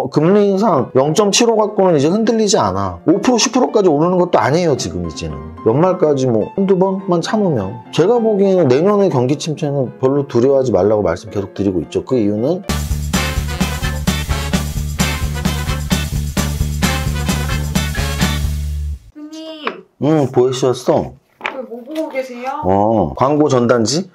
금리 인상 0.75 갖고는 이제 흔들리지 않아. 5% 10%까지 오르는 것도 아니에요 지금 이제는. 연말까지 뭐 한두 번만 참으면. 제가 보기에는 내년의 경기 침체는 별로 두려워하지 말라고 말씀 계속 드리고 있죠. 그 이유는 보이셨어? 뭐 보고 계세요? 광고 전단지?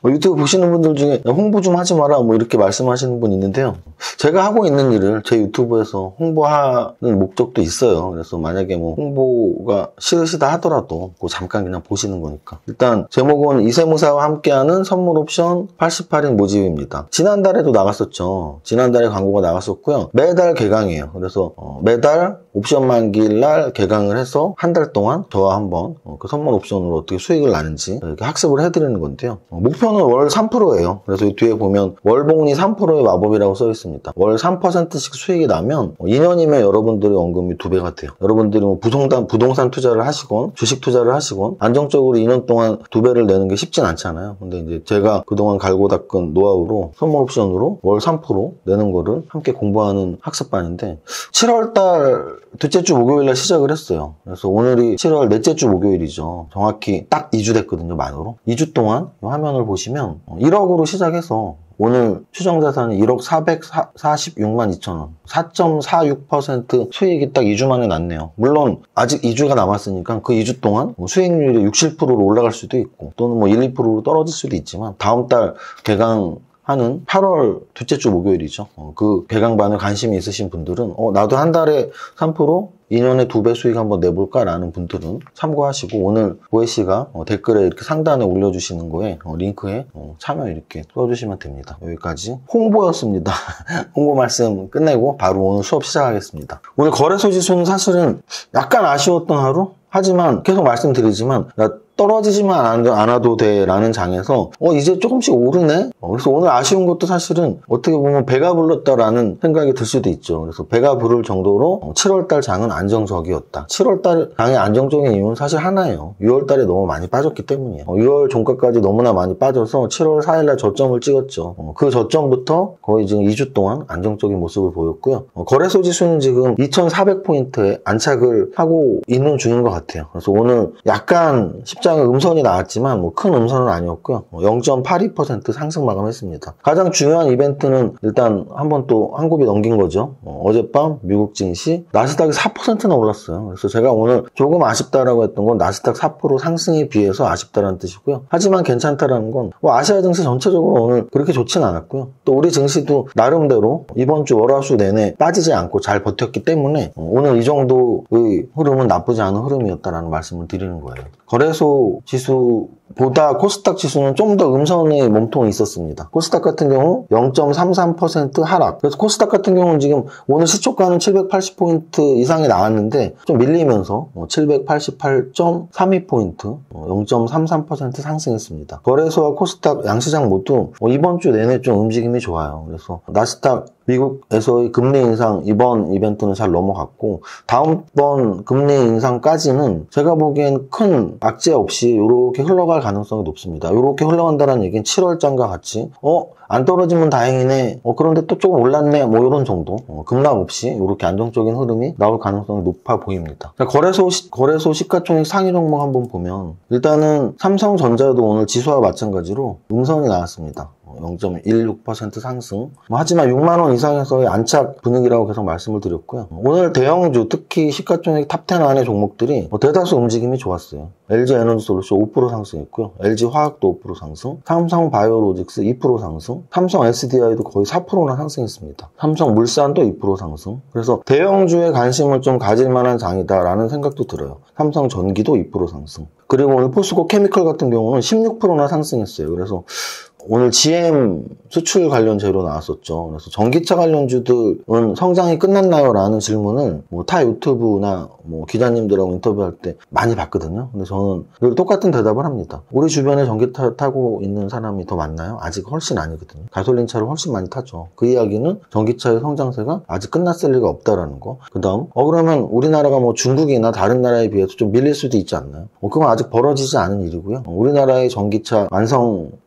유튜브 보시는 분들 중에 홍보 좀 하지 마라 뭐 이렇게 말씀하시는 분 있는데요. 제가 하고 있는 일을 제 유튜브에서 홍보하는 목적도 있어요. 그래서 만약에 뭐 홍보가 싫으시다 하더라도 그거 잠깐 그냥 보시는 거니까. 일단 제목은 이세무사와 함께하는 선물 옵션 88인 모집입니다. 지난달에도 나갔었죠. 지난달에 광고가 나갔었고요. 매달 개강이에요. 그래서 매달 옵션 만기일 날 개강을 해서 한 달 동안 저와 한번 그 선물 옵션으로 어떻게 수익을 나는지 이렇게 학습을 해드리는 건데요. 목표는 월 3%예요. 그래서 이 뒤에 보면 월복리 3%의 마법이라고 써 있습니다. 월 3%씩 수익이 나면 2년이면 여러분들의 원금이 2배가 돼요. 여러분들이 뭐 부동산 투자를 하시건 주식 투자를 하시건 안정적으로 2년 동안 2배를 내는 게 쉽진 않잖아요. 근데 이제 제가 그동안 갈고 닦은 노하우로 선물 옵션으로 월 3% 내는 거를 함께 공부하는 학습반인데 7월달 둘째 주 목요일날 시작을 했어요. 그래서 오늘이 7월 넷째 주 목요일이죠. 정확히 딱 2주 됐거든요, 만으로. 2주 동안 이 화면을 보시면 1억으로 시작해서 오늘 추정자산이 1억 446만 2천원 4.46% 수익이 딱 2주 만에 났네요. 물론 아직 2주가 남았으니까 그 2주 동안 수익률이 60, 70%로 올라갈 수도 있고 또는 뭐 1, 2%로 떨어질 수도 있지만 다음 달 개강 하는 8월 둘째 주 목요일이죠. 그 개강반에 관심이 있으신 분들은 나도 한 달에 3% 2년에 2배 수익 한번 내볼까라는 분들은 참고하시고 오늘 보혜씨가 댓글에 이렇게 상단에 올려주시는 거에 링크에 참여 이렇게 써주시면 됩니다. 여기까지 홍보였습니다. 홍보 말씀 끝내고 바로 오늘 수업 시작하겠습니다. 오늘 거래소 지수는 사실은 약간 아쉬웠던 하루? 하지만 계속 말씀드리지만 떨어지지만 않아도 돼 라는 장에서 이제 조금씩 오르네? 그래서 오늘 아쉬운 것도 사실은 어떻게 보면 배가 불렀다라는 생각이 들 수도 있죠. 그래서 배가 부를 정도로 7월달 장은 안정적이었다. 7월달 장의 안정적인 이유는 사실 하나예요. 6월달에 너무 많이 빠졌기 때문이에요. 6월 종가까지 너무나 많이 빠져서 7월 4일날 저점을 찍었죠. 그 저점부터 거의 지금 2주 동안 안정적인 모습을 보였고요. 거래소 지수는 지금 2400포인트에 안착을 하고 있는 중인 것 같아요. 그래서 오늘 약간 음선이 나왔지만 뭐 큰 음선은 아니었고요. 0.82% 상승 마감했습니다. 가장 중요한 이벤트는 일단 한번 또 한 곱이 넘긴 거죠. 어젯밤 미국 증시 나스닥이 4%나 올랐어요. 그래서 제가 오늘 조금 아쉽다라고 했던 건 나스닥 4% 상승에 비해서 아쉽다라는 뜻이고요. 하지만 괜찮다라는 건 아시아 증시 전체적으로 오늘 그렇게 좋진 않았고요. 또 우리 증시도 나름대로 이번 주 월화수 내내 빠지지 않고 잘 버텼기 때문에 오늘 이 정도의 흐름은 나쁘지 않은 흐름이었다라는 말씀을 드리는 거예요. 거래소 지수보다 코스닥 지수는 좀 더 음선의 몸통이 있었습니다. 코스닥 같은 경우 0.33% 하락. 그래서 코스닥 같은 경우는 지금 오늘 시초가는 780포인트 이상이 나왔는데 좀 밀리면서 788.32포인트 0.33% 상승했습니다. 거래소와 코스닥 양시장 모두 이번 주 내내 좀 움직임이 좋아요. 그래서 나스닥 미국에서의 금리 인상 이번 이벤트는 잘 넘어갔고 다음번 금리 인상까지는 제가 보기엔 큰 악재 없이 이렇게 흘러갈 가능성이 높습니다. 이렇게 흘러간다는 얘기는 7월장과 같이 안 떨어지면 다행이네. 그런데 또 조금 올랐네. 뭐 이런 정도. 급락 없이 이렇게 안정적인 흐름이 나올 가능성이 높아 보입니다. 자, 거래소 시가총액 상위 종목 한번 보면 일단은 삼성전자도 오늘 지수와 마찬가지로 음선이 나왔습니다. 0.16% 상승. 하지만 6만원 이상에서의 안착 분위기라고 계속 말씀을 드렸고요. 오늘 대형주, 특히 시가총액 탑10 안의 종목들이 대다수 움직임이 좋았어요. LG에너지솔루션 5% 상승했고요. LG화학도 5% 상승, 삼성바이오로직스 2% 상승, 삼성 SDI도 거의 4%나 상승했습니다. 삼성물산도 2% 상승. 그래서 대형주에 관심을 좀 가질 만한 장이다라는 생각도 들어요. 삼성전기도 2% 상승. 그리고 오늘 포스코 케미컬 같은 경우는 16%나 상승했어요. 그래서 오늘 GM 수출 관련 재료 나왔었죠. 그래서 전기차 관련주들은 성장이 끝났나요? 라는 질문을 타 유튜브나 기자님들하고 인터뷰할 때 많이 받거든요. 근데 저는 늘 똑같은 대답을 합니다. 우리 주변에 전기차 타고 있는 사람이 더 많나요? 아직 훨씬 아니거든요. 가솔린차를 훨씬 많이 타죠. 그 이야기는 전기차의 성장세가 아직 끝났을 리가 없다라는 거. 그 다음 그러면 우리나라가 중국이나 다른 나라에 비해서 좀 밀릴 수도 있지 않나요? 그건 아직 벌어지지 않은 일이고요. 우리나라의 전기차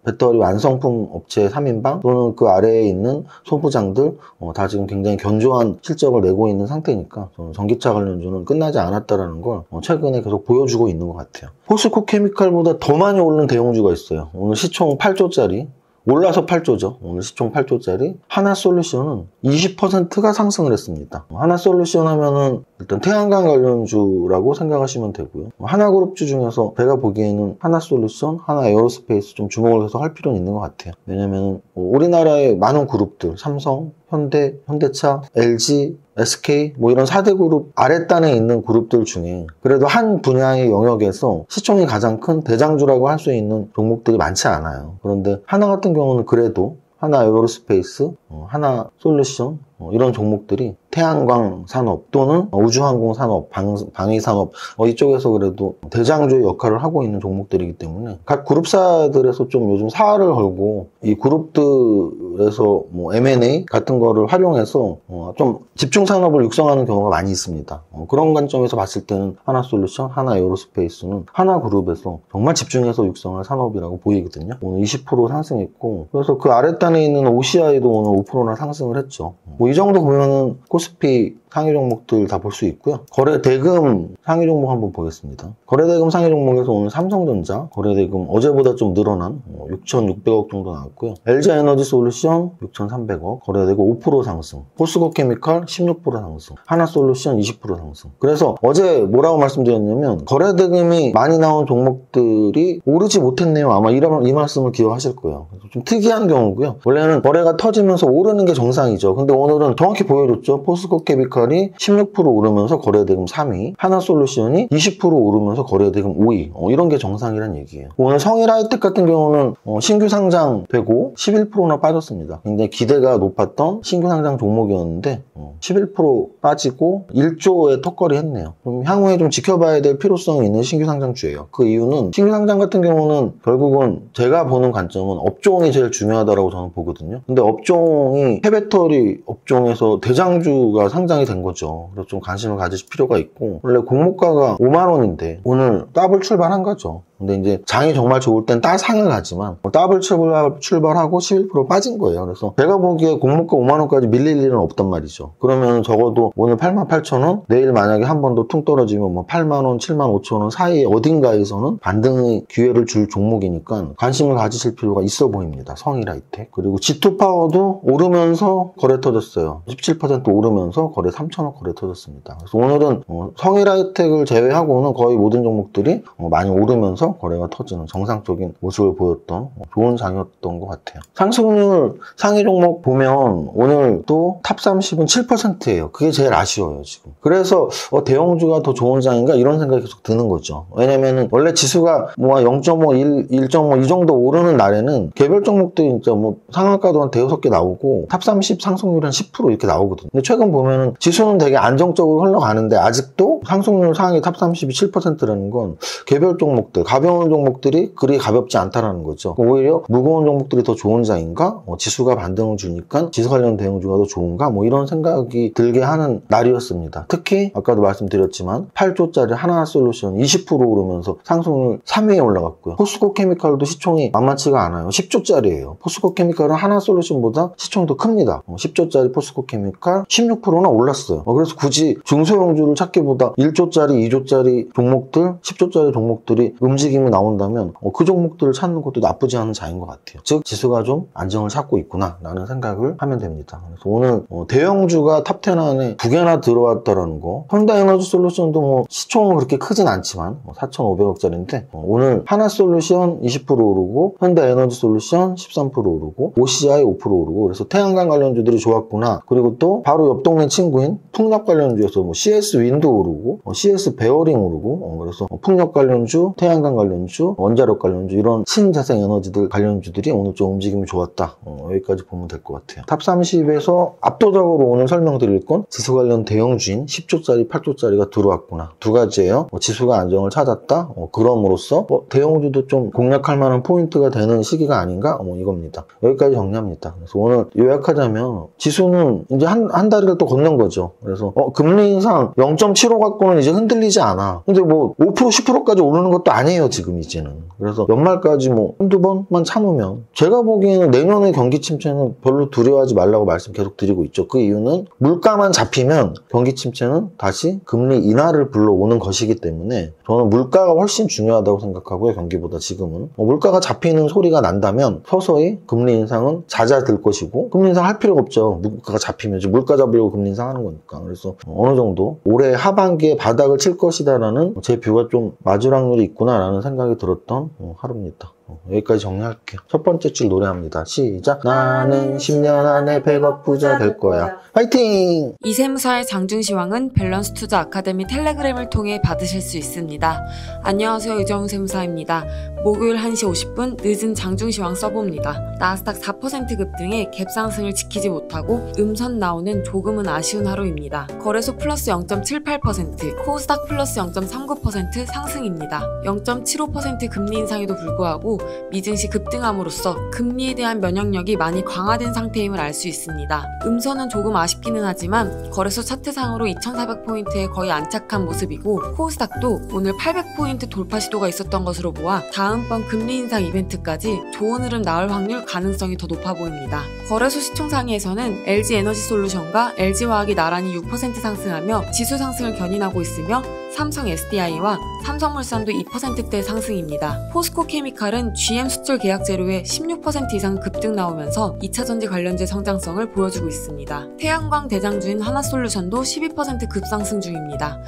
배터리 완성품 업체 3인방 삼성전자 또는 그 아래에 있는 소부장들 다 지금 굉장히 견조한 실적을 내고 있는 상태니까 저는 전기차 관련주는 끝나지 않았다라는 걸 최근에 계속 보여주고 있는 것 같아요. 포스코 케미칼보다 더 많이 오른 대형주가 있어요. 오늘 시총 8조짜리 올라서 8조죠. 오늘 시총 8조짜리 하나솔루션은 20%가 상승을 했습니다. 하나솔루션 하면은 일단 태양광 관련주라고 생각하시면 되고요. 하나그룹주 중에서 제가 보기에는 하나솔루션, 하나에어로스페이스 좀 주목을 해서 할 필요는 있는 것 같아요. 왜냐면 우리나라의 많은 그룹들, 삼성, 현대, 현대차, LG, SK 이런 4대 그룹 아랫단에 있는 그룹들 중에 그래도 한 분야의 영역에서 시총이 가장 큰 대장주라고 할 수 있는 종목들이 많지 않아요. 그런데 하나 같은 경우는 그래도 하나 에어로스페이스, 하나 솔루션 이런 종목들이 태양광 산업 또는 우주항공 산업, 방위 산업 이쪽에서 그래도 대장주의 역할을 하고 있는 종목들이기 때문에 각 그룹사들에서 좀 요즘 사활을 걸고 이 그룹들에서 M&A 같은 거를 활용해서 좀 집중 산업을 육성하는 경우가 많이 있습니다. 그런 관점에서 봤을 때는 하나솔루션, 하나에어로스페이스는 하나그룹에서 정말 집중해서 육성할 산업이라고 보이거든요. 오늘 20% 상승했고 그래서 그 아랫단에 있는 OCI도 오늘 5%나 상승을 했죠. 이 정도 보면은 코스피 상위 종목들 다 볼 수 있고요. 거래대금 상위 종목 한번 보겠습니다. 거래대금 상위 종목에서 오늘 삼성전자 거래대금 어제보다 좀 늘어난 6,600억 정도 나왔고요. LG에너지솔루션 6,300억 거래대금 5% 상승, 포스코케미칼 16% 상승, 하나솔루션 20% 상승. 그래서 어제 뭐라고 말씀드렸냐면 거래대금이 많이 나온 종목들이 오르지 못했네요. 아마 이 말씀을 기억하실 거예요. 좀 특이한 경우고요. 원래는 거래가 터지면서 오르는 게 정상이죠. 근데 오늘은 정확히 보여줬죠. 포스코케미칼이 16% 오르면서 거래대금 3위, 하나솔루션이 20% 오르면서 거래대금 5위. 이런 게 정상이란 얘기예요. 오늘 성일하이텍 같은 경우는 신규 상장되고 11%나 빠졌습니다. 굉장히 기대가 높았던 신규 상장 종목이었는데 11% 빠지고 1조의 턱걸이 했네요. 좀 향후에 좀 지켜봐야 될 필요성이 있는 신규 상장주예요. 그 이유는 신규 상장 같은 경우는 결국은 제가 보는 관점은 업종이 제일 중요하다고 저는 보거든요. 근데 업종이 폐배터리 업종에서 대장주가 상장이 된 거죠. 그래서 좀 관심을 가지실 필요가 있고 원래 공모가가 5만 원인데 오늘 더블 출발한 거죠. 근데 이제 장이 정말 좋을 땐 따상을 가지만 더블 출발하고 11% 빠진 거예요. 그래서 제가 보기에 공모가 5만 원까지 밀릴 일은 없단 말이죠. 그러면 적어도 오늘 88,000원, 내일 만약에 한 번 더 퉁 떨어지면 8만 원, 7만 5천 원 사이 어딘가에서는 반등의 기회를 줄 종목이니까 관심을 가지실 필요가 있어 보입니다. 성일하이텍. 그리고 G2파워도 오르면서 거래 터졌어요. 17% 오르면서 거래 3천억 거래 터졌습니다. 그래서 오늘은 성일하이텍을 제외하고는 거의 모든 종목들이 많이 오르면서 거래가 터지는 정상적인 모습을 보였던 좋은 장이었던 것 같아요. 상승률 상위 종목 보면 오늘도 탑 30은 7%예요. 그게 제일 아쉬워요, 지금. 그래서 대형주가 더 좋은 장인가 이런 생각이 계속 드는 거죠. 왜냐면은 원래 지수가 0.5, 1.5 이 정도 오르는 날에는 개별 종목들이 진짜 상한가도 한 대여섯 개 나오고 탑 30 상승률이 한 10% 이렇게 나오거든요. 근데 최근 보면은 지수는 되게 안정적으로 흘러가는데 아직도 상승률 상위 탑 30이 7%라는 건 개별 종목들, 가벼운 종목들이 그리 가볍지 않다라는 거죠. 오히려 무거운 종목들이 더 좋은 장인가? 지수가 반등을 주니까 지수 관련 대형주가 더 좋은가? 이런 생각이 들게 하는 날이었습니다. 특히 아까도 말씀드렸지만 8조짜리 하나솔루션 20% 오르면서 상승률 3위에 올라갔고요. 포스코케미칼도 시총이 만만치가 않아요. 10조짜리예요. 포스코케미칼은 하나솔루션보다 시총이 더 큽니다. 10조짜리 포스코케미칼 16%나 올랐어요. 그래서 굳이 중소형주를 찾기보다 1조짜리, 2조짜리 종목들, 10조짜리 종목들이 움직임이 나온다면 그 종목들을 찾는 것도 나쁘지 않은 장인 것 같아요. 즉 지수가 좀 안정을 찾고 있구나 라는 생각을 하면 됩니다. 그래서 오늘 대형주가 탑 10 안에 2개나 들어왔다라는 거. 현대에너지솔루션도 시총은 그렇게 크진 않지만 4,500억짜리인데 오늘 하나솔루션 20% 오르고 현대에너지솔루션 13% 오르고 OCI 5% 오르고 그래서 태양광 관련주들이 좋았구나. 그리고 또 바로 옆 동네 친구인 풍력 관련주에서 CS 윈드 오르고 CS 베어링 오르고 그래서 풍력 관련주, 태양광 관련주, 원자력 관련주 이런 신재생 에너지들 관련주들이 오늘 좀 움직임이 좋았다. 여기까지 보면 될 것 같아요. 탑 30에서 압도적으로 오늘 설명드릴 건 지수 관련 대형주인 10조짜리, 8조짜리가 들어왔구나. 두 가지예요. 지수가 안정을 찾았다. 그럼으로써 대형주도 좀 공략할 만한 포인트가 되는 시기가 아닌가? 이겁니다. 여기까지 정리합니다. 그래서 오늘 요약하자면 지수는 이제 한 다리를 또 걷는 거죠. 그래서 금리 인상 0.75 갖고는 이제 흔들리지 않아. 근데 5%, 10%까지 오르는 것도 아니에요. 급해요, 지금 이제는. 그래서 연말까지 뭐 한두 번만 참으면, 제가 보기에는 내년의 경기 침체는 별로 두려워하지 말라고 말씀 계속 드리고 있죠. 그 이유는 물가만 잡히면 경기 침체는 다시 금리 인하를 불러오는 것이기 때문에 저는 물가가 훨씬 중요하다고 생각하고요, 경기보다 지금은. 물가가 잡히는 소리가 난다면 서서히 금리 인상은 잦아들 것이고, 금리 인상 할 필요가 없죠. 물가가 잡히면. 물가 잡으려고 금리 인상하는 거니까. 그래서 어느 정도 올해 하반기에 바닥을 칠 것이다라는 제 뷰가 좀 맞을 확률이 있구나라는 생각이 들었던 하루입니다. 여기까지 정리할게요. 첫 번째 줄 노래합니다. 시작! 나는 10년 안에 100억 부자 될 거야. 파이팅! 이세무사의 장중시황은 밸런스 투자 아카데미 텔레그램을 통해 받으실 수 있습니다. 안녕하세요, 의정훈 세무사입니다. 목요일 1시 50분 늦은 장중시황 써봅니다. 나스닥 4% 급등에 갭상승을 지키지 못하고 음선 나오는 조금은 아쉬운 하루입니다. 거래소 플러스 0.78%, 코스닥 플러스 0.39% 상승입니다. 0.75% 금리 인상에도 불구하고 미증시 급등함으로써 금리에 대한 면역력이 많이 강화된 상태임을 알 수 있습니다. 음선은 조금 아쉽기는 하지만 거래소 차트상으로 2400포인트에 거의 안착한 모습이고, 코스닥도 오늘 800포인트 돌파 시도가 있었던 것으로 보아 다음번 금리 인상 이벤트까지 좋은 흐름 나올 확률 가능성이 더 높아 보입니다. 거래소 시총상위에서는 LG에너지솔루션과 LG화학이 나란히 6% 상승하며 지수 상승을 견인하고 있으며, 삼성 SDI와 삼성물산도 2%대 상승입니다. 포스코케미칼은 GM 수출 계약 재료에 16% 이상 급등 나오면서 2차전지 관련주 성장성을 보여주고 있습니다. 태양광 대장주인 하나솔루션도 12% 급상승 중입니다.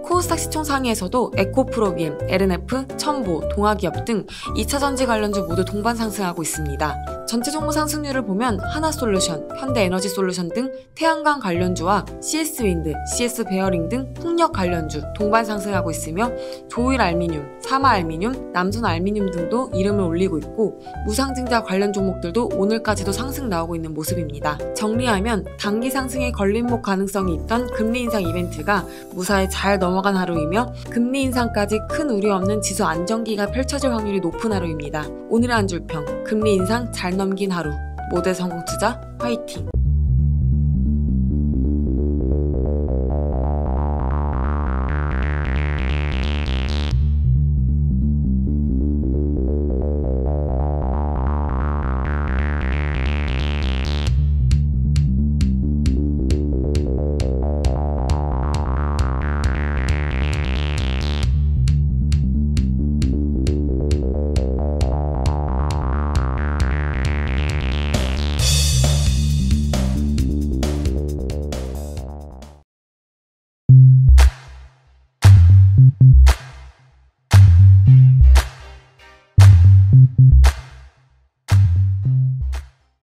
코스닥 시총 상위에서도 에코프로비엠, LNF, 첨보, 동아기업 등 2차전지 관련주 모두 동반 상승하고 있습니다. 전체 종목 상승률을 보면 하나솔루션, 현대에너지솔루션 등 태양광 관련주와 CS윈드, CS베어링 등 풍력 관련주 동반 상승하고 있으며, 조일알미늄, 사마알미늄, 남선알미늄 등도 이름을 올리고 있고, 무상증자 관련 종목들도 오늘까지도 상승 나오고 있는 모습입니다. 정리하면 단기 상승의 걸림목 가능성이 있던 금리 인상 이벤트가 무사히 잘 넘어간 하루이며, 금리 인상까지 큰 우려 없는 지수 안정기가 펼쳐질 확률이 높은 하루입니다. 오늘의 한 줄평, 금리 인상 잘 넘긴 하루. 모두의 성공 투자 화이팅!